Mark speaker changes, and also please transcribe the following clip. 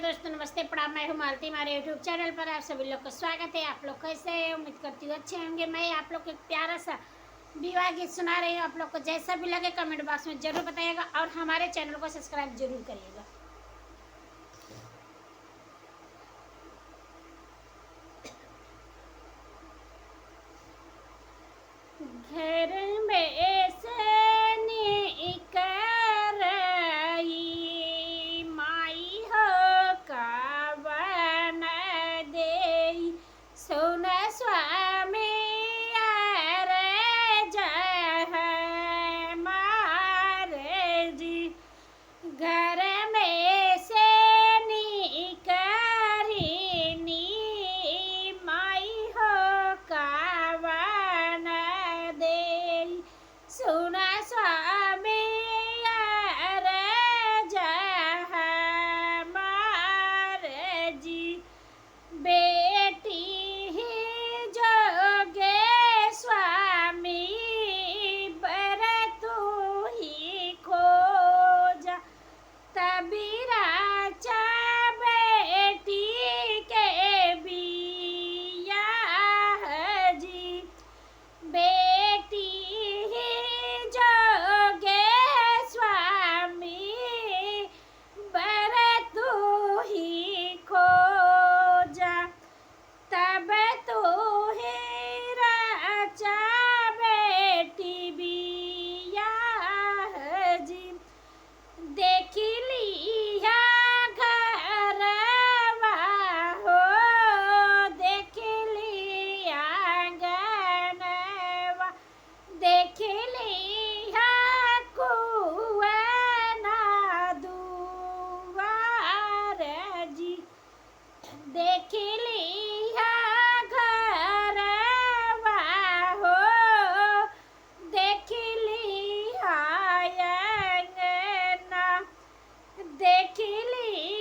Speaker 1: दोस्तों, नमस्ते प्रणाम। मैं हूँ मालती। हमारे यूट्यूब चैनल पर आप सभी लोग का स्वागत है। आप लोग कैसे हैं? उम्मीद करती हूँ अच्छे होंगे। मैं आप लोग को एक प्यारा सा विवाह गीत सुना रही हूँ। आप लोग को जैसा भी लगे कमेंट बॉक्स में जरूर बताइएगा और हमारे चैनल को सब्सक्राइब जरूर करिएगा। घर में ऐसे माई हो कावन दे सोन स्वामी जय मारे जी। घर में से माई हो कावन दे सुना स्वामी जय मारे जी। बेटी ही जोगे स्वामी बर तू ही खोजा तबीरा चा बेटी के बिया जी। बेटी ही जोगे स्वामी बर तू ही खोजा तब तू ही राजा बेटी बिया जी। देखी लिया घरवा हो देख लिया गनवा देख लिया कुआना दुआर जी। देख लिया घरवा हो देख लिया अंगना देख लिया